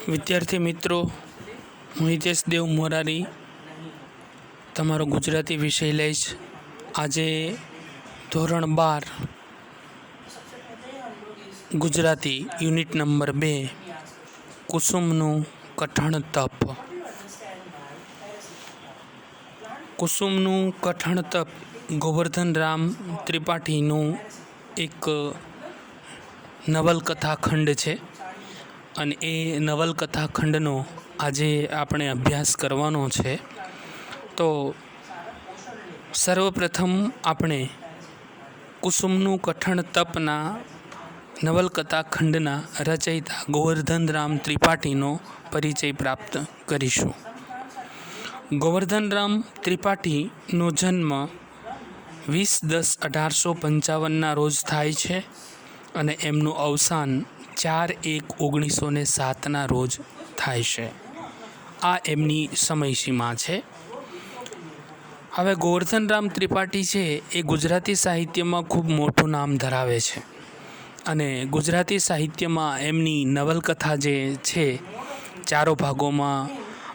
વિદ્યાર્થી મિત્રો, હું હિતેશ દેવ મોરારી તમારો ગુજરાતી વિષય લઈશ. આજે ધોરણ 12 ગુજરાતી યુનિટ નંબર 2 કુસુમનું કઠણ તપ. કુસુમનું કઠણ તપ ગોવર્ધનરામ ત્રિપાઠીનું એક નવલકથા ખંડ છે અને એ નવલકથા ખંડનો આજે આપણે અભ્યાસ કરવાનો છે. તો સર્વપ્રથમ આપણે કુસુમનું કઠણ તપના નવલકથા ખંડના રચયિતા ગોવર્ધનરામ ત્રિપાઠીનો પરિચય પ્રાપ્ત કરીશું. ગોવર્ધનરામ ત્રિપાઠીનો જન્મ 20-10-1855 રોજ થાય છે અને એમનું અવસાન 4-1-1907 રોજ થાય છે. આ એમની સમયસીમા છે. હવે ગોવર્ધનરામ ત્રિપાઠી છે એ ગુજરાતી સાહિત્યમાં ખૂબ મોટું નામ ધરાવે છે અને ગુજરાતી સાહિત્યમાં એમની નવલકથા જે છે, ચારો ભાગોમાં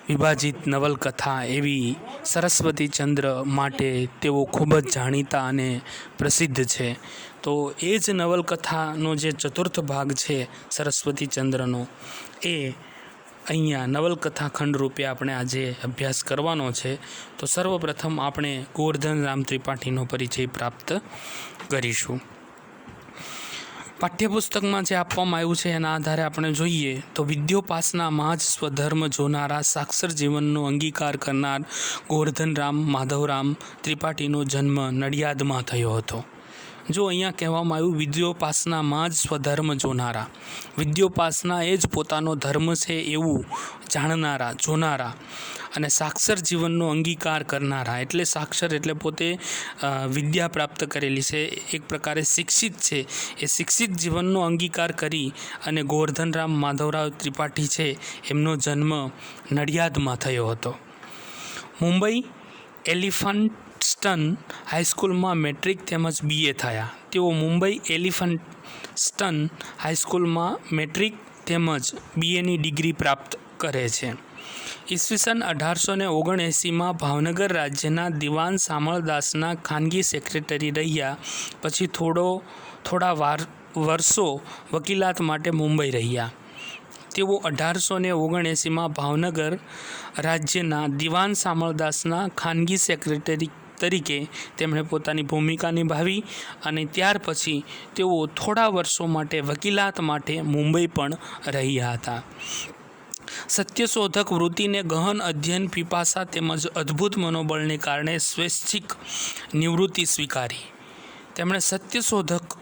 વિભાજિત નવલકથા એવી સરસ્વતીચંદ્ર માટે તેઓ ખૂબ જ જાણીતા અને પ્રસિદ્ધ છે. તો એ જ નવલકથાનો જે ચતુર્થ ભાગ છે સરસ્વતીચંદ્રનો, એ અહીંયા નવલકથા ખંડ રૂપે આપણે આજે અભ્યાસ કરવાનો છે. તો સર્વપ્રથમ આપણે ગોવર્ધનરામ ત્રિપાઠીનો પરિચય પ્રાપ્ત કરીશું. પાઠ્યપુસ્તકમાં જે આપવામાં આવ્યું છે એના આધારે આપણે જોઈએ તો વિદ્યોપાસનામાં જ સ્વધર્મ જોનારા સાક્ષર જીવનનો અંગીકાર કરનાર ગોવર્ધનરામ માધવરામ ત્રિપાઠીનો જન્મ નડિયાદમાં થયો હતો. જો અહીંયા કહેવામાં આવ્યું વિદ્યોપાસનામાં જ સ્વધર્મ જોનારા, વિદ્યોપાસના એ જ પોતાનો ધર્મ છે એવું જાણનારા, જોનારા અને સાક્ષર જીવનનો અંગીકાર કરનારા. એટલે સાક્ષર એટલે પોતે વિદ્યા પ્રાપ્ત કરેલી છે, એક પ્રકારે શિક્ષિત છે. એ શિક્ષિત જીવનનો અંગીકાર કરી અને ગોવર્ધનરામ માધવરાવ ત્રિપાઠી છે એમનો જન્મ નડિયાદમાં થયો હતો. મુંબઈ એલિફન્ટસ્ટન હાઈસ્કૂલમાં મેટ્રિક તેમજ BA થયા. તેઓ મુંબઈ એલિફન્ટસ્ટન હાઈસ્કૂલમાં મેટ્રિક તેમજ BAની ડિગ્રી પ્રાપ્ત કરે છે. ઈસવીસન 1879માં ભાવનગર રાજ્યના દિવાન શામળદાસના ખાનગી સેક્રેટરી રહ્યા. પછી થોડા વર્ષો વકીલાત માટે મુંબઈ રહ્યા. તેઓ 1879માં ભાવનગર રાજ્યના દિવાન શામળદાસના ખાનગી સેક્રેટરી તરીકે તેમણે પોતાની ભૂમિકા નિભાવી અને ત્યાર પછી તેઓ થોડા વર્ષો માટે વકીલાત માટે મુંબઈ પણ રહ્યા હતા. સત્યશોધક વૃત્તિને ગહન અધ્યયન પીપાસા તેમજ અદ્ભુત મનોબળને કારણે સ્વૈચ્છિક નિવૃત્તિ સ્વીકારી. તેમણે સત્યશોધક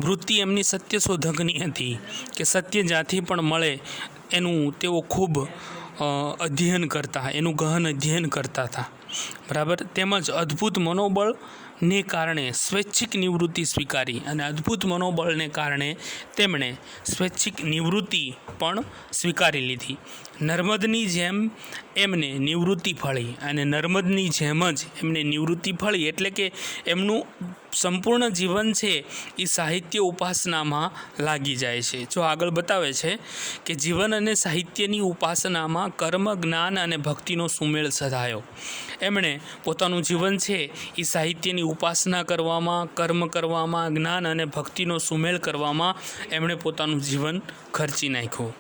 વૃત્તિ એમની સત્યશોધકની હતી કે સત્ય જ્યાંથી પણ મળે એનું તેઓ ખૂબ અધ્યયન કરતા, એનું ગહન અધ્યયન કરતા હતા, બરાબર. તેમજ અદ્ભુત મનોબળને કારણે સ્વૈચ્છિક નિવૃત્તિ સ્વીકારી અને અદ્ભુત મનોબળને કારણે તેમણે સ્વૈચ્છિક નિવૃત્તિ પણ સ્વીકારી લીધી. નર્મદની જેમ એમને નિવૃત્તિ ફળી અને નર્મદની જેમ જ એમને નિવૃત્તિ ફળી એટલે કે એમનું સંપૂર્ણ જીવન છે એ સાહિત્ય ઉપાસનામાં લાગી જાય છે. જો આગળ બતાવે છે કે જીવન અને સાહિત્યની ઉપાસનામાં કર્મ, જ્ઞાન અને ભક્તિનો સુમેળ સધાયો. એમણે પોતાનું જીવન છે એ સાહિત્યની ઉપાસના કરવામાં, કર્મ કરવામાં, જ્ઞાન અને ભક્તિનો સુમેળ કરવામાં એમણે પોતાનું જીવન ખર્ચી નાખ્યું.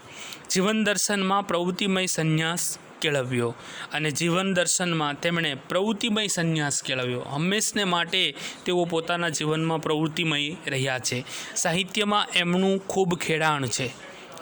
જીવન દર્શનમાં પ્રવૃત્તિમય સંન્યાસ કેળવ્યો અને જીવન દર્શનમાં તેમણે પ્રવૃત્તિમય સંન્યાસ કેળવ્યો. હંમેશને માટે તેઓ પોતાના જીવનમાં પ્રવૃત્તિમય રહ્યા છે. સાહિત્યમાં એમનું ખૂબ ખેડાણ છે,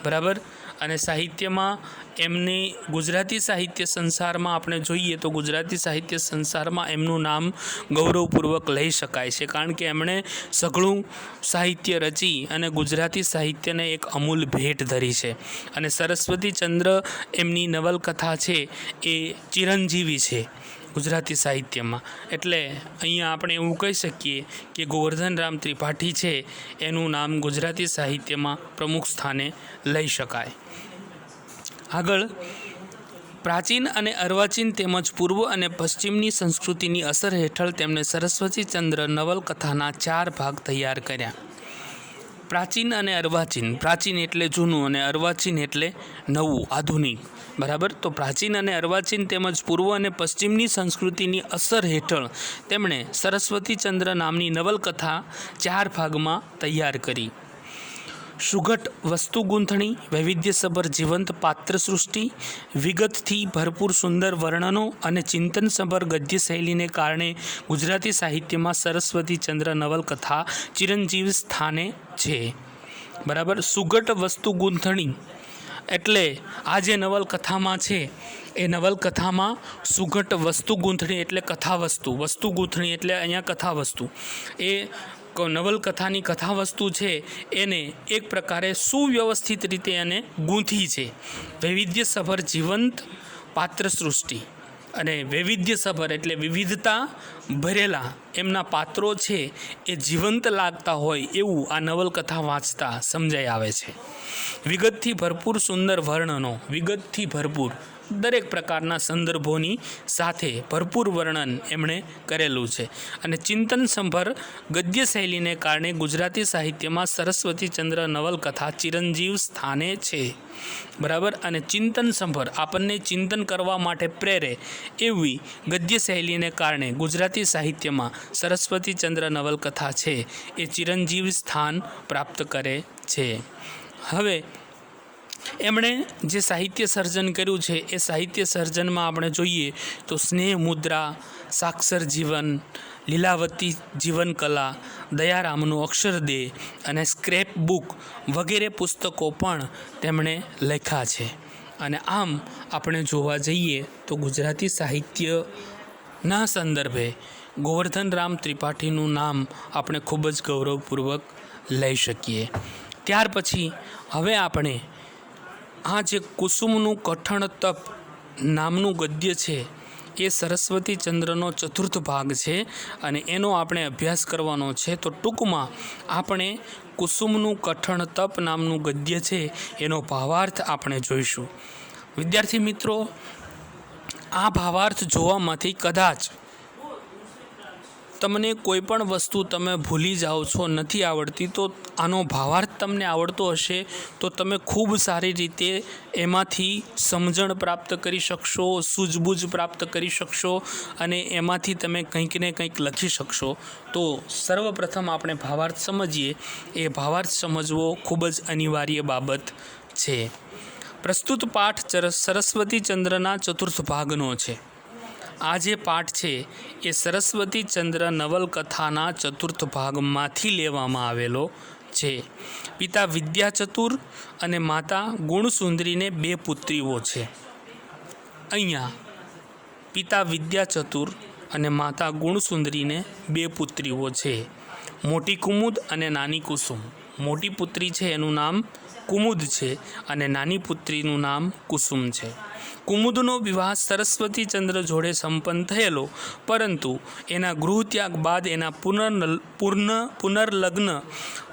બરાબર. અને સાહિત્યમાં એમની ગુજરાતી સાહિત્ય સંસારમાં આપણે જોઈએ તો ગુજરાતી સાહિત્ય સંસારમાં એમનું નામ ગૌરવપૂર્વક લઈ શકાય છે, કારણ કે એમણે સઘળું સાહિત્ય રચી અને ગુજરાતી સાહિત્યને એક અમૂલ ભેટ ધરી છે. અને સરસ્વતીચંદ્ર એમની નવલકથા છે એ ચિરંજીવી છે ગુજરાતી સાહિત્યમાં. એટલે અહીંયા આપણે એવું કહી શકીએ કે ગોવર્ધનરામ ત્રિપાઠી છે એનું નામ ગુજરાતી સાહિત્યમાં પ્રમુખ સ્થાને લઈ શકાય. આગળ પ્રાચીન અને અર્વાચીન તેમજ પૂર્વ અને પશ્ચિમની સંસ્કૃતિની અસર હેઠળ તેમણે સરસ્વતીચંદ્ર નવલકથાના 4 ભાગ તૈયાર કર્યા. પ્રાચીન અને અર્વાચીન, પ્રાચીન એટલે જૂનું અને અર્વાચીન એટલે નવું, આધુનિક, બરાબર. તો પ્રાચીન અને અર્વાચીન તેમજ પૂર્વ અને પશ્ચિમની સંસ્કૃતિની અસર હેઠળ તેમણે સરસ્વતીચંદ્ર નામની નવલકથા 4 ભાગમાં તૈયાર કરી. સુઘટ વસ્તુ ગૂંથણી, વૈવિધ્યસભર જીવંત પાત્ર સૃષ્ટિ, વિગતથી ભરપૂર સુંદર વર્ણનો અને ચિંતનસભર ગદ્ય શૈલીને કારણે ગુજરાતી સાહિત્યમાં સરસ્વતીચંદ્ર નવલકથા ચિરંજીવ સ્થાને છે. બરાબર. સુઘટ વસ્તુ ગૂંથણી એટલે આ જે નવલકથામાં છે એ નવલકથામાં સુઘટ વસ્તુ ગૂંથણી એટલે કથાવસ્તુ, વસ્તુ ગૂંથણી એટલે અહીંયા કથાવસ્તુ, એ નવલકથાની કથાવસ્તુ છે એને એક પ્રકારે સુવ્યવસ્થિત રીતે એને ગૂંથી છે. વૈવિધ્યસભર જીવંત પાત્ર સૃષ્ટિ, અને વૈવિધ્યસભર એટલે વિવિધતા ભરેલા એમના પાત્રો છે એ જીવંત લાગતા હોય એવું આ નવલકથા વાંચતા સમજાઈ આવે છે. વિગતથી ભરપૂર સુંદર વર્ણનો, વિગતથી ભરપૂર દરેક પ્રકારના સંદર્ભોની સાથે ભરપૂર વર્ણન એમણે કરેલું છે. અને ચિંતનસભર ગદ્ય શૈલીને કારણે ગુજરાતી સાહિત્યમાં સરસ્વતીચંદ્ર નવલકથા ચિરંજીવ સ્થાને છે. બરાબર. અને ચિંતનસભર આપણને ચિંતન કરવા માટે પ્રેરે એવી ગદ્ય શૈલીને કારણે ગુજરાતી સાહિત્યમાં સરસ્વતીચંદ્ર નવલકથા છે એ ચિરંજીવ સ્થાન પ્રાપ્ત કરે છે. હવે એમણે જે સાહિત્ય સર્જન કર્યું છે એ સાહિત્ય સર્જનમાં આપણે જોઈએ તો સ્નેહ મુદ્રા, સાક્ષર જીવન, લીલાવતી જીવનકલા, દયારામનું અક્ષરદેહ અને સ્ક્રેપ બુક વગેરે પુસ્તકો પણ તેમણે લખ્યા છે. અને આમ આપણે જોવા જઈએ તો ગુજરાતી સાહિત્યના સંદર્ભે ગોવર્ધનરામ ત્રિપાઠીનું નામ આપણે ખૂબ જ ગૌરવપૂર્વક લઈ શકીએ. ત્યાર પછી હવે આપણે આ જે કુસુમનું કઠણ તપ નામનું ગદ્ય છે એ સરસ્વતીચંદ્રનો 4th ભાગ છે અને એનો આપણે અભ્યાસ કરવાનો છે. તો ટૂંકમાં આપણે કુસુમનું કઠણ તપ નામનું ગદ્ય છે એનો ભાવાર્થ આપણે જોઈશું. વિદ્યાર્થી મિત્રો, આ ભાવાર્થ જોવામાંથી કદાચ તમને કોઈ પણ વસ્તુ તમે ભૂલી જાઓ છો, નથી આવડતી, તો આનો ભાવાર્થ તમને આવડતો હશે તો તમે ખૂબ સારી રીતે એમાંથી સમજણ પ્રાપ્ત કરી શકશો, સૂઝબૂઝ પ્રાપ્ત કરી શકશો અને એમાંથી તમે કંઈક ને કંઈક લખી શકશો. તો સર્વપ્રથમ આપણે ભાવાર્થ સમજીએ. એ ભાવાર્થ સમજવો ખૂબ જ અનિવાર્ય બાબત છે. પ્રસ્તુત પાઠ સરસ્વતીચંદ્રના 4th ભાગનો છે. આ જે પાઠ છે એ સરસ્વતીચંદ્ર નવલકથાના 4th ભાગમાંથી લેવામાં આવેલો છે. પિતા વિદ્યાચતુર અને માતા ગુણસુંદરીને 2 પુત્રીઓ છે. અહીંયા પિતા વિદ્યાચતુર અને માતા ગુણસુંદરીને 2 પુત્રીઓ છે. મોટી કુમુદ અને નાની કુસુમ. મોટી પુત્રી છે એનું નામ કુમુદ છે અને નાની પુત્રીનું નામ કુસુમ છે. કુમુદનો વિવાહ સરસ્વતીચંદ્ર જોડે સંપન્ન થયેલો, પરંતુ એના ગૃહત્યાગ બાદ એના પુનર્લગ્ન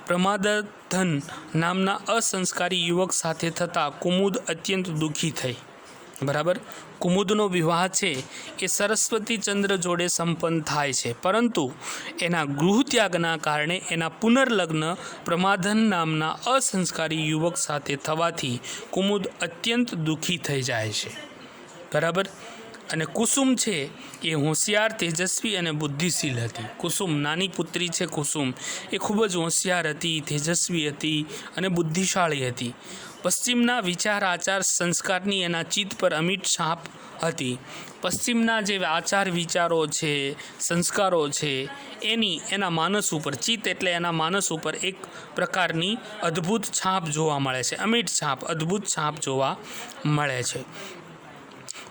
પ્રમાદધન નામના અસંસ્કારી યુવક સાથે થતાં કુમુદ અત્યંત દુઃખી થઈ. બરાબર. કુમુદનો વિવાહ છે એ સરસ્વતીચંદ્ર જોડે સંપન્ન થાય છે, પરંતુ એના ગૃહત્યાગના કારણે એના પુનર્લગ્ન પ્રમાદન નામના અસંસ્કારી યુવક સાથે થવાથી કુમુદ અત્યંત દુઃખી થઈ જાય છે. બરાબર. અને કુસુમ છે એ હોશિયાર, તેજસ્વી અને બુદ્ધિશીલ હતી. કુસુમ, નાની પુત્રી છે કુસુમ, એ ખૂબ જ હોશિયાર હતી, તેજસ્વી હતી અને બુદ્ધિશાળી હતી. પશ્ચિમના વિચાર, આચાર, સંસ્કારની એના ચિત્ત પર અમિટ છાપ હતી. પશ્ચિમના જે આચાર વિચારો છે, સંસ્કારો છે, એના માનસ ઉપર, ચિત્ત એટલે એના માનસ ઉપર એક પ્રકારની અદ્ભુત છાપ જોવા મળે છે. અમિટ છાપ, અદ્ભુત છાપ જોવા મળે છે.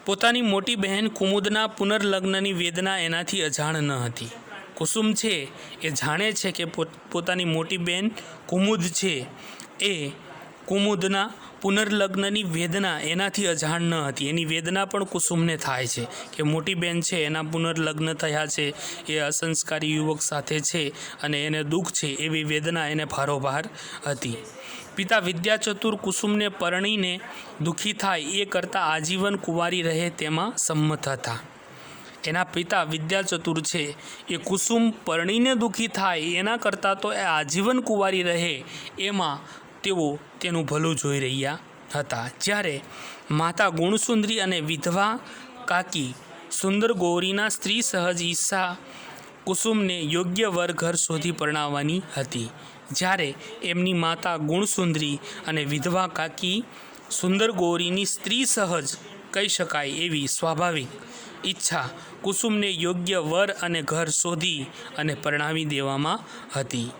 પોતાની મોટી બહેન કુમુદના પુનર્લગ્નની વેદના એનાથી અજાણ ન હતી. કુસુમ છે એ જાણે છે કે પોતાની મોટી બહેન કુમુદ છે એ કુમુદના પુનર્લગ્નની વેદના એનાથી અજાણ ન હતી. એની વેદના પણ કુસુમને થાય છે કે મોટી બહેન છે એના પુનર્લગ્ન થયા છે, એ અસંસ્કારી યુવક સાથે છે અને એને દુઃખ છે, એવી વેદના એને ભારોભાર હતી. પિતા વિદ્યાચતુર કુસુમને પરણીને દુઃખી થાય એ કરતાં આજીવન કુંવારી રહે તેમાં સંમત હતા. એના પિતા વિદ્યાચતુર છે એ કુસુમ પરણીને દુઃખી થાય એના કરતાં તો એ આજીવન કુંવારી રહે એમાં તેઓ તેનું ભલું જોઈ રહ્યા હતા. જ્યારે માતા ગુણસુંદરી અને વિધવા કાકી સુંદર ગૌરીના સ્ત્રી સહજ ઈચ્છા કુસુમને યોગ્ય વર ઘર શોધી પરણાવવાની હતી. જ્યારે એમની માતા ગુણસુંદરી અને વિધવા કાકી સુંદર ગૌરીની સ્ત્રી સહજ કહી શકાય એવી સ્વાભાવિક ઈચ્છા કુસુમને યોગ્ય વર અને ઘર શોધી અને પરણાવી દેવામાં હતી.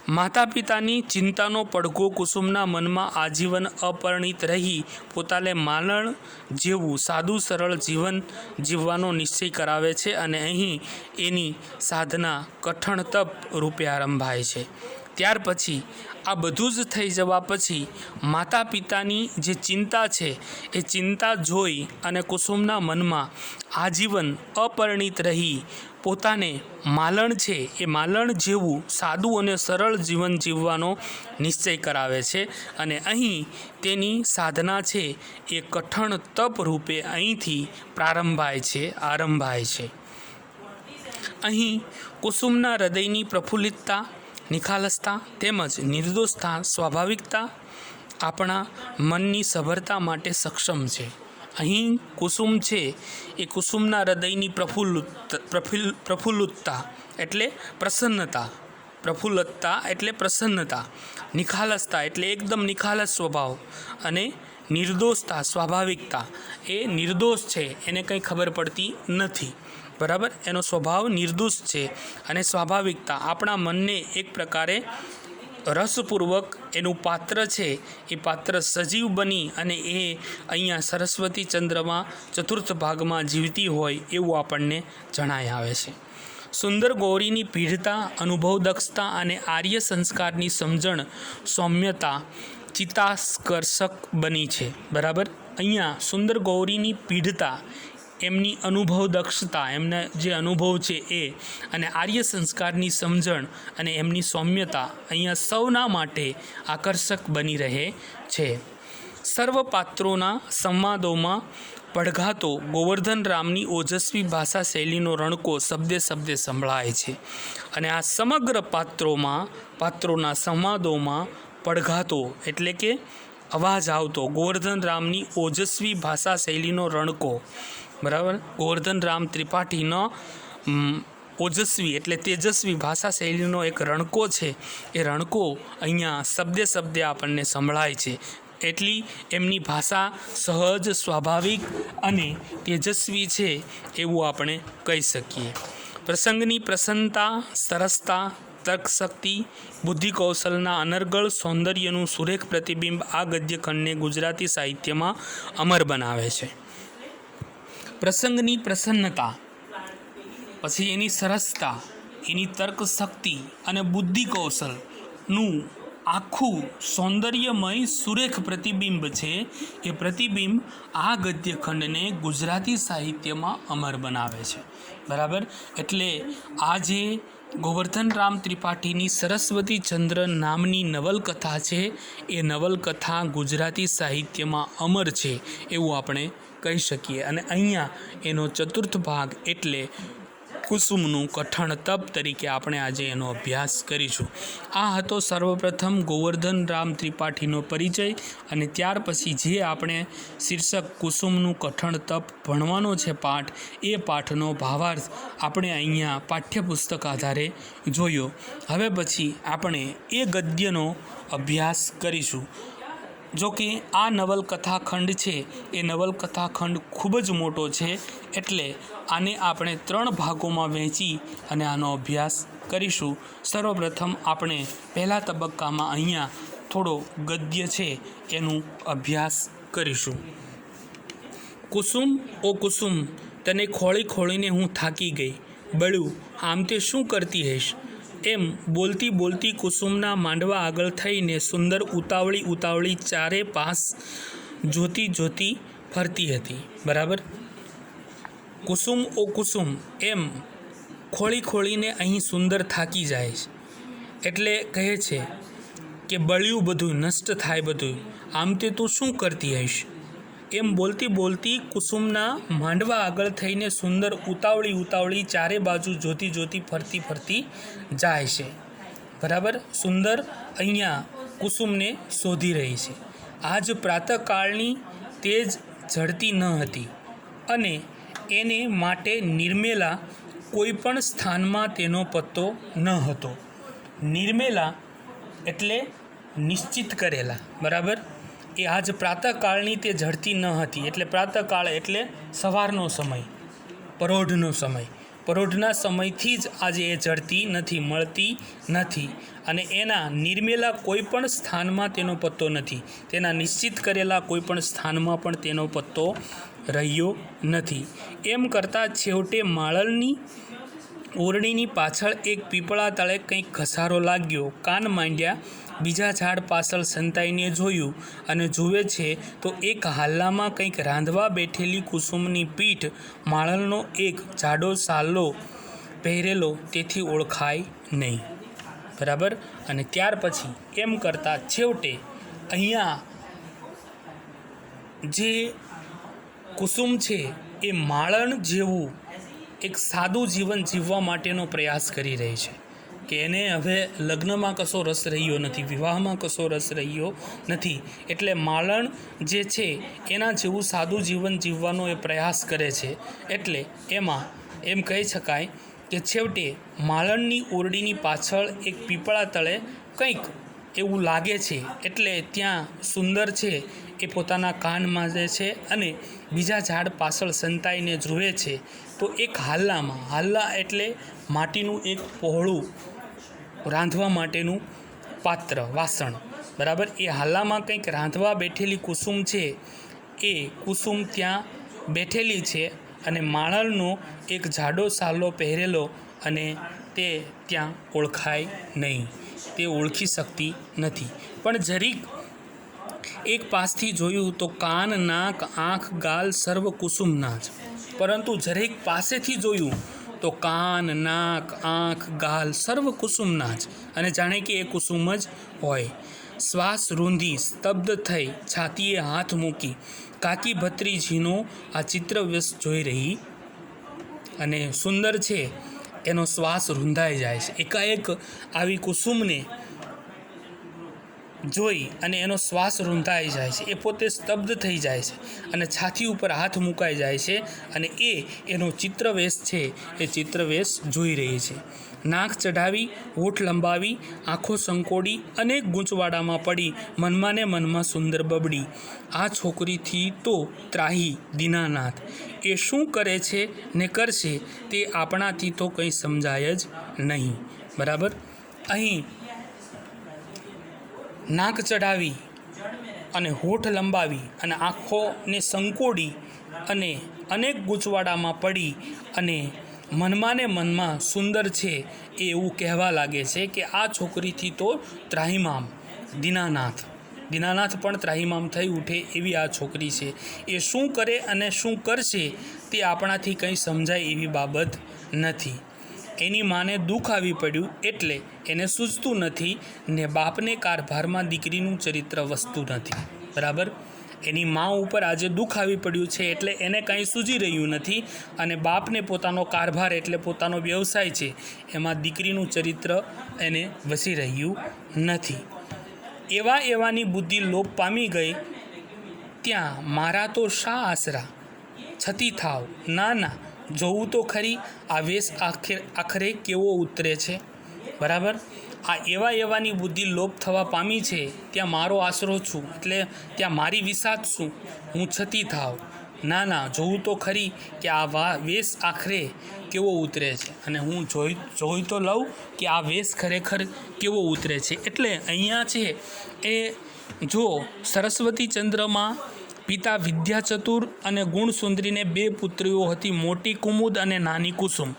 માતા પિતાની ચિંતાનો પડઘો કુસુમના મનમાં આજીવન અપરિણિત રહી પોતાને માલણ જેવું સાદું સરળ જીવન જીવવાનો નિશ્ચય કરાવે છે અને અહીં એની સાધના કઠણ તપ રૂપે આરંભાય છે. ત્યાર પછી આ બધું જ થઈ જવા પછી માતા પિતાની જે ચિંતા છે એ ચિંતા જોઈ અને કુસુમના મનમાં આજીવન અપરિણિત રહી પોતાને માલણ છે એ માલણ જેવું સાદું અને સરળ જીવન જીવવાનો નિશ્ચય કરાવે છે અને અહીં તેની સાધના છે એ કઠણ તપ રૂપે અહીંથી આરંભાય છે. અહીં કુસુમના હૃદયની પ્રફુલ્લિતતા, નિખાલસતા તેમજ નિર્દોષતા, સ્વાભાવિકતા આપણા મનની સભરતા માટે સક્ષમ છે. અહીં કુસુમ છે એ કુસુમના હૃદયની પ્રફુલ્લતા એટલે પ્રસન્નતા, નિખાલસતા એટલે એકદમ નિખાલસ સ્વભાવ અને નિર્દોષતા, સ્વાભાવિકતા એ નિર્દોષ છે એને કંઈ ખબર પડતી નથી. બરાબર, એનો સ્વભાવ નિર્દોષ છે અને સ્વાભાવિકતા આપણા મનને એક પ્રકારે રસપૂર્વક એનું પાત્ર છે એ પાત્ર સજીવ બની અને એ અહીંયા સરસ્વતી ચંદ્રમાં ચતુર્થ ભાગમાં જીવતી હોય એવું આપણને જણાય આવે છે. સુંદર ગૌરીની પીઢતા, અનુભવ દક્ષતા અને આર્ય સંસ્કારની સમજણ, સૌમ્યતા ચિત્તાકર્ષક બની છે. બરાબર, અહીંયા સુંદર ગૌરીની પીઢતા, એમની અનુભવ દક્ષતા, એમના જે અનુભવ છે એ અને આર્ય સંસ્કારની સમજણ અને એમની સૌમ્યતા અહીંયા સૌના માટે આકર્ષક બની રહે છે. સર્વ પાત્રોના સંવાદોમાં પડઘાતો ગોવર્ધન રામની ઓજસ્વી ભાષા શૈલીનો રણકો શબ્દે શબ્દે સંભળાય છે અને આ સમગ્ર પાત્રોના સંવાદોમાં પડઘાતો એટલે કે અવાજ આવતો ગોવર્ધન રામની ઓજસ્વી ભાષા શૈલીનો રણકો. બરાબર, ગોવર્ધન રામ ત્રિપાઠીનો ઓજસ્વી એટલે તેજસ્વી ભાષા શૈલીનો એક રણકો છે. એ રણકો અહીંયા શબ્દે શબ્દે આપણને સંભળાય છે. એટલી એમની ભાષા સહજ, સ્વાભાવિક અને તેજસ્વી છે એવું આપણે કહી શકીએ. પ્રસંગની પ્રસન્નતા, સરસતા, તર્કશક્તિ, બુદ્ધિ કૌશલના અનર્ગળ સૌંદર્યનું સુરેખ પ્રતિબિંબ આ ગદ્યખંડને ગુજરાતી સાહિત્યમાં અમર બનાવે છે. પ્રસંગની પ્રસન્નતા, પછી એની સરસતા, એની તર્કશક્તિ અને બુદ્ધિ કૌશલનું આખું સૌંદર્યમય સુરેખ પ્રતિબિંબ છે. એ પ્રતિબિંબ આ ગદ્યખંડને ગુજરાતી સાહિત્યમાં અમર બનાવે છે. બરાબર, એટલે આ જે ગોવર્ધન રામ ત્રિપાઠીની સરસ્વતી ચંદ્ર નામની નવલકથા છે એ નવલકથા ગુજરાતી સાહિત્યમાં અમર છે એવું આપણે કહી શકીએ. અને અહીંયા એનો ચતુર્થ ભાગ એટલે કુસુમનું કઠણ તપ તરીકે આપણે આજે એનો અભ્યાસ કરીશું. આ હતો સર્વપ્રથમ ગોવર્ધન રામ ત્રિપાઠીનો પરિચય અને ત્યાર પછી જે આપણે શીર્ષક કુસુમનું કઠણ તપ ભણવાનો છે પાઠ, એ પાઠનો ભાવાર્થ આપણે અહીંયા પાઠ્યપુસ્તક આધારે જોયો. હવે પછી આપણે એ ગદ્યનો અભ્યાસ કરીશું. જો કે આ નવલકથાખંડ છે એ નવલકથાખંડ ખૂબ જ મોટો છે એટલે આને આપણે 3 ભાગોમાં વહેંચી અને આનો અભ્યાસ કરીશું. સર્વપ્રથમ આપણે પહેલા તબક્કામાં અહીંયા થોડો ગદ્ય છે એનું અભ્યાસ કરીશું. કુસુમ ઓ કુસુમ, તને ખોળી ખોળીને હું થાકી ગઈ, બળ્યું આમ તે શું કરતી હઈશ? એમ બોલતી બોલતી કુસુમના માંડવા આગળ થઈને સુંદર ઉતાવળી ચારે પાસ જોતી ફરતી હતી. બરાબર, કુસુમ ઓ કુસુમ એમ ખોળીને અહીં સુંદર થાકી જાય છે એટલે કહે છે કે બળ્યું બધું, નષ્ટ થાય બધું, આમ તે તું શું કરતી હઈશ? એમ બોલતી બોલતી કુસુમના માંડવા આગળ થઈને સુંદર ઉતાવળી ચારે બાજુ જોતી ફરતી જાય છે. બરાબર. સુંદર અહીંયા કુસુમને શોધી રહી છે. આજ પ્રાતઃકાળની તેજ ઝડતી ન હતી અને એને માટે નિર્મેલા કોઈ પણ સ્થાનમાં તેનો પત્તો ન હતો. નિર્મેલા એટલે નિશ્ચિત કરેલા. બરાબર. એ આજ પ્રાતઃકાળની તે ઝડતી ન હતી એટલે પ્રાતઃકાળ એટલે સવારનો સમય, પરોઢનો સમય. પરોઢના સમયથી જ આજે એ ઝડતી નથી, મળતી નથી અને એના નિર્મેલા કોઈ પણ સ્થાનમાં તેનો પત્તો નથી. તેના નિશ્ચિત કરેલા કોઈ પણ સ્થાનમાં પણ તેનો પત્તો રહ્યો નથી. એમ કરતાં છેવટે માળલની ઓરડીની પાછળ એક પીપળા તળે કંઈક ઘસારો લાગ્યો. કાન માંડ્યા, બીજા ઝાડ પાછળ સંતાઈને જોયું અને જુએ છે તો એક હાલ્લામાં કંઈક રાંધવા બેઠેલી કુસુમની પીઠ માળલનો એક જાડો સાલો પહેરેલો તેથી ઓળખાય નહીં. બરાબર. અને ત્યાર પછી એમ કરતાં છેવટે અહીંયા જે કુસુમ છે એ માળણ જેવું એક સાદું જીવન જીવવા માટેનો પ્રયાસ કરી રહી છે કે એને હવે લગ્નમાં કશો રસ રહ્યો નથી, વિવાહમાં કશો રસ રહ્યો નથી. એટલે માળણ જે છે એના જેવું સાદું જીવન જીવવાનો એ પ્રયાસ કરે છે. એટલે એમાં એમ કહી શકાય કે છેવટે માળણની ઓરડીની પાછળ એક પીપળા તળે કંઈક એવું લાગે છે. એટલે ત્યાં સુંદર છે એ પોતાના કાન માંજે છે અને બીજા ઝાડ પાછળ સંતાઈને જુએ છે તો એક હાલ્લામાં, હાલ્લા એટલે માટીનું એક પહોળું રાંધવા માટેનું પાત્ર, વાસણ. બરાબર. એ હાલ્લામાં કંઈક રાંધવા બેઠેલી કુસુમ છે. એ કુસુમ ત્યાં બેઠેલી છે અને માળણનો એક જાડો સાલો પહેરેલો અને તે ત્યાં ઓળખાય નહીં, તે ઓળખી શકતી નથી. પણ જરીક એક પાસથી જોયું તો કાન, નાક, આંખ, ગાલ સર્વ કુસુમના જ. પરંતુ જરીક પાસેથી જોયું તો કાન, નાક, આંખ, ગાલ સર્વ કુસુમના જ અને જાણે કે એ કુસુમ જ હોય. શ્વાસ રૂંધી સ્તબ્ધ થઈ છાતીએ હાથ મૂકી કાકી ભત્રીજીનો આ ચિત્રવ્યસ જોઈ રહી અને સુંદર છે એનો શ્વાસ રૂંધાઈ જાય છે. એકાએક આવી કુસુમને જોઈ અને એનો શ્વાસ રૂંધાઈ જાય છે. એ પોતે સ્તબ્ધ થઈ જાય છે અને છાતી ઉપર હાથ મુકાઈ જાય છે અને એનો ચિત્રવેશ છે એ ચિત્રવેશ જોઈ રહી છે. નાક ચઢાવી, હોઠ લંબાવી, આંખો સંકોડી, અનેક ગૂંચવાડામાં પડી મનમાં ને મનમાં સુંદર બબડી, આ છોકરીથી તો ત્રાહી દીનાનાથ. એ શું કરે છે ને કરશે તે આપણાથી તો કંઈ સમજાય જ નહીં. બરાબર. અહીં નાક ચઢાવી અને હોઠ લંબાવી અને આંખોને સંકોડી અને અનેક ગૂંચવાડામાં પડી અને મનમાં ને મનમાં સુંદર છે એ એવું કહેવા લાગે છે કે આ છોકરીથી તો ત્રાહિમામ દીનાનાથ પણ ત્રાહિમામ થઈ ઉઠે એવી આ છોકરી છે. એ શું કરે અને શું કરશે તે આપણાથી કંઈ સમજાય એવી બાબત નથી. એની માને દુઃખ આવી પડ્યું એટલે એને સૂઝતું નથી ને બાપને કારભારમાં દીકરીનું ચરિત્ર વસતું નથી. બરાબર. એની મા ઉપર આજે દુઃખ આવી પડ્યું છે એટલે એને કાંઈ સૂઝી રહ્યું નથી અને બાપને પોતાનો કારભાર એટલે પોતાનો વ્યવસાય છે એમાં દીકરીનું ચરિત્ર એને વસી રહ્યું નથી. એવાની બુદ્ધિ લોપ પામી ગઈ. ત્યાં મારા તો શા આશરા, છતી થાવ, ના જોવું તો ખરી આ વેશ આખરે કેવો ઉતરે છે. બરાબર. આ એવાની બુદ્ધિ લોપ થવા પામી છે. ત્યાં મારો આશરો છું એટલે ત્યાં મારી વિસાત શું, હું છતી થાવ, ના જોવું તો ખરી કે આ વેશ આખરે કેવો ઉતરે છે અને હું જોઈ તો લઉં કે આ વેશ ખરેખર કેવો ઉતરે છે. એટલે અહીંયા છે એ જો સરસ્વતી ચંદ્રમાં પિતા વિદ્યાચતુર અને ગુણસુંદરીને 2 પુત્રીઓ હતી, મોટી કુમુદ અને નાની કુસુમ.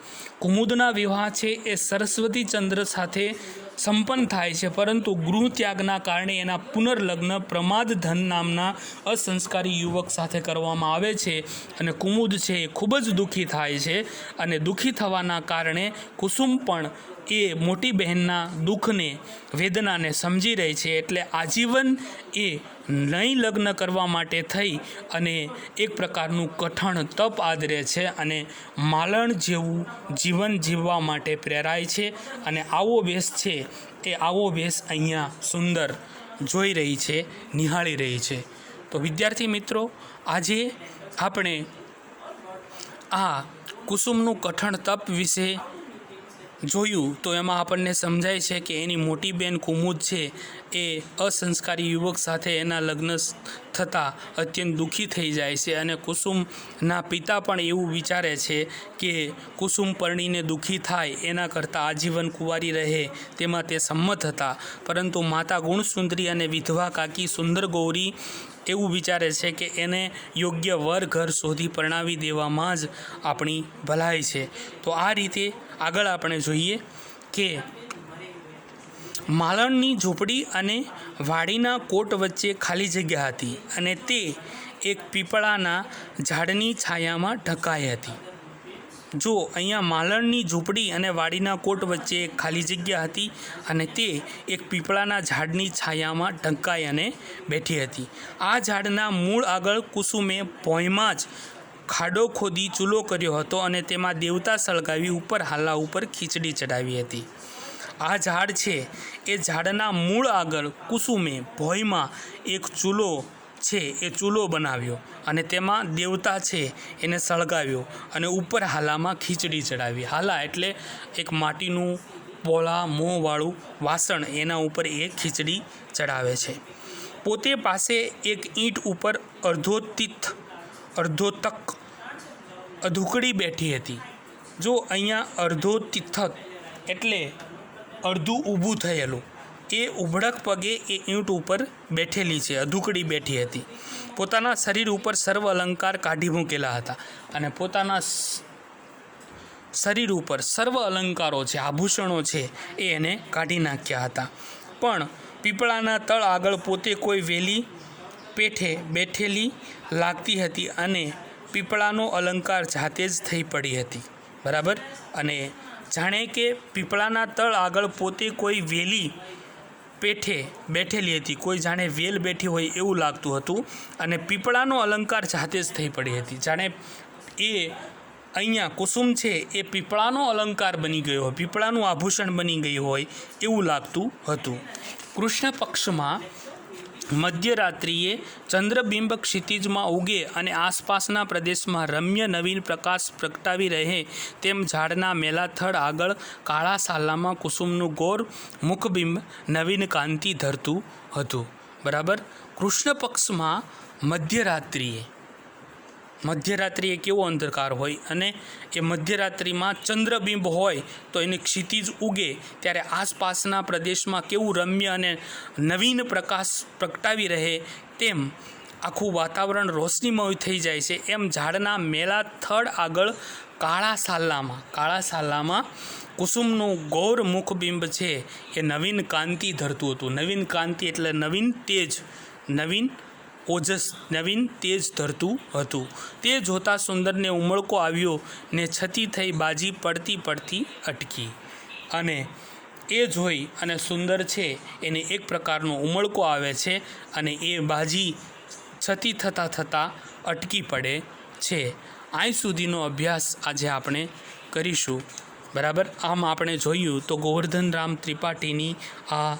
કુમુદના વિવાહ છે એ સરસ્વતી ચંદ્ર સાથે સંપન્ન થાય છે પરંતુ ગૃહ ત્યાગના કારણે એના પુનર્લગ્ન પ્રમાદધન નામના અસંસ્કારી યુવક સાથે કરવામાં આવે છે અને કુમુદ છે એ ખૂબ જ દુઃખી થાય છે અને દુઃખી થવાના કારણે કુસુમ પણ એ મોટી બહેનના દુઃખને વેદનાને સમજી રહી છે, એટલે આજીવન એ નહીં લગ્ન કરવા માટે થઈ અને એક પ્રકારનું કઠણ તપ આદરે છે અને માલણ જેવું જીવન જીવવા માટે પ્રેરાય છે. અને આવો વેશ છે એ આવો વેશ અહીંયા સુંદર જોઈ રહી છે, નિહાળી રહી છે. તો વિદ્યાર્થી મિત્રો, આજે આપણે આ કુસુમનું કઠણ તપ વિશે જોયું તો એમાં આપણને સમજાય છે કે એની મોટી બહેન કુમુદ છે એ અસંસ્કારી યુવક સાથે એના લગ્ન થતાં અત્યંત દુઃખી થઈ જાય છે અને કુસુમના પિતા પણ એવું વિચારે છે કે કુસુમ પરણીને દુઃખી થાય એના કરતાં આજીવન કુંવારી રહે તેમાં તે સંમત હતા. પરંતુ માતા ગુણસુંદરી અને વિધવા કાકી સુંદર ગૌરી એવું વિચારે છે કે એને યોગ્ય વર ઘર શોધી પરણાવી દેવામાં જ આપણી ભલાઈ છે. તો આ રીતે આગળ આપણે જોઈએ કે માલણની ઝૂંપડી અને વાડીના કોટ વચ્ચે ખાલી જગ્યા હતી અને તે એક પીપળાના ઝાડની છાયામાં ઢંકાઈ હતી. જો અહીંયા માલણની ઝૂંપડી અને વાડીના કોટ વચ્ચે એક ખાલી જગ્યા હતી અને તે એક પીપળાના ઝાડની છાયામાં ઢંકાઈ અને બેઠી હતી. આ ઝાડના મૂળ આગળ કુસુમે ભોંયમાં જ ખાડો ખોદી ચૂલો કર્યો હતો અને તેમાં દેવતા સળગાવી ઉપર હાલા ઉપર ખીચડી ચડાવી હતી. આ ઝાડ છે એ ઝાડના મૂળ આગળ કુસુમે ભોંયમાં એક ચૂલો છે એ ચૂલો બનાવ્યો અને તેમાં દેવતા છે એને સળગાવ્યો અને ઉપર હાલામાં ખીચડી ચડાવી. હાલા એટલે એક માટીનું પોળા મોંવાળું વાસણ, એના ઉપર એ ખીચડી ચડાવે છે. પોતે પાસે એક ઈંટ ઉપર અર્ધોતક અધૂકડી બેઠી હતી. જો અહીંયા અર્ધોતિથક એટલે અડધું ઊભું થયેલું, એ ઉભડક પગે એ ઈંટ ઉપર બેઠેલી છે, અધૂકડી બેઠી હતી. પોતાના શરીર ઉપર સર્વ અલંકાર કાઢી મૂકેલા હતા અને પોતાના શરીર ઉપર સર્વ અલંકારો છે, આભૂષણો છે એ એને કાઢી નાખ્યા હતા. પણ પીપળાના તળ આગળ પોતે કોઈ વેલી પેઠે બેઠેલી લાગતી હતી અને પીપળાનો અલંકાર જાતે જ થઈ પડી હતી. બરાબર. અને જાણે કે પીપળાના તળ આગળ પોતે કોઈ વેલી પેઠે બેઠેલી હતી, કોઈ જાણે વેલ બેઠી હોય એવું લાગતું હતું અને પીપળાનો અલંકાર જાતે જ થઈ પડી હતી. જાણે એ અહીંયા કુસુમ છે એ પીપળાનો અલંકાર બની ગયો હોય, પીપળાનું આભૂષણ બની ગયું હોય એવું લાગતું હતું. કૃષ્ણ પક્ષમાં મધ્યરાત્રિએ ચંદ્રબિંબ ક્ષિતિજમાં ઉગે અને આસપાસના પ્રદેશમાં રમ્ય નવીન પ્રકાશ પ્રગટાવી રહે તેમ ઝાડના મેલાથડ આગળ કાળા સાલામાં કુસુમનું ગૌર મુખબિંબ નવીન કાંતિ ધરતું હતું. બરાબર. કૃષ્ણ પક્ષમાં મધ્યરાત્રિએ કેવો અંધકાર હોય અને એ મધ્યરાત્રિમાં ચંદ્રબિંબ હોય તો એને ક્ષિતિજ ઉગે ત્યારે આસપાસના પ્રદેશમાં કેવું રમ્ય અને નવીન પ્રકાશ પ્રગટાવી રહે તેમ આખું વાતાવરણ રોશનીમય થઈ જાય છે. એમ ઝાડના મેલા થડ આગળ કાળા સાલામાં કુસુમનું ગૌર મુખબિંબ છે એ નવીન કાંતિ ધરતું હતું. નવીન કાંતિ એટલે નવીન તેજ, નવીન ઓજસ, નવીન તેજ ધરતું હતું. તે જોતાં સુંદરને ઉમળકો આવ્યો ને છતી થઈ બાજી પડતી અટકી. અને એ જોઈ અને સુંદર છે એને એક પ્રકારનો ઉમળકો આવે છે અને એ બાજી છતી થતાં અટકી પડે છે. અહીં સુધીનો અભ્યાસ આજે આપણે કરીશું. બરાબર. આમ આપણે જોયું તો ગોવર્ધનરામ ત્રિપાઠીની આ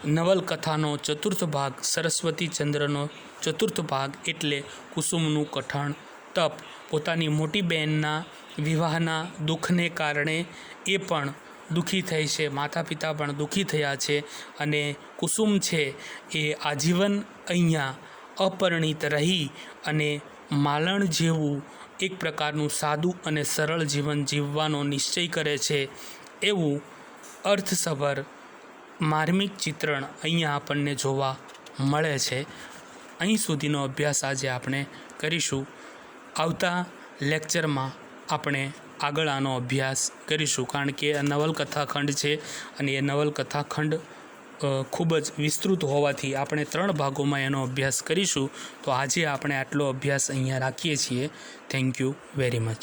નવલકથાનો ચતુર્થ ભાગ, સરસ્વતીચંદ્રનો ચતુર્થ ભાગ એટલે કુસુમનું કઠણ તપ. પોતાની મોટી બહેનના વિવાહના દુઃખને કારણે એ પણ દુઃખી થઈ છે, માતા પિતા પણ દુઃખી થયા છે અને કુસુમ છે એ આજીવન અહીંયા અપરિણીત રહી અને માલણ જેવું એક પ્રકારનું સાદું અને સરળ જીવન જીવવાનો નિશ્ચય કરે છે. એવું અર્થસભર માર્મિક ચિત્રણ અહીંયા આપણને જોવા મળે છે. અહીં સુધીનો અભ્યાસ આજે આપણે કરીશું. આવતા લેક્ચરમાં આપણે આગળ આનો અભ્યાસ કરીશું, કારણ કે આ નવલકથા ખંડ છે અને એ નવલકથા ખંડ ખૂબ જ વિસ્તૃત હોવાથી આપણે 3 ભાગોમાં એનો અભ્યાસ કરીશું. તો આજે આપણે આટલો અભ્યાસ અહીંયા રાખીએ છીએ. Thank you very much.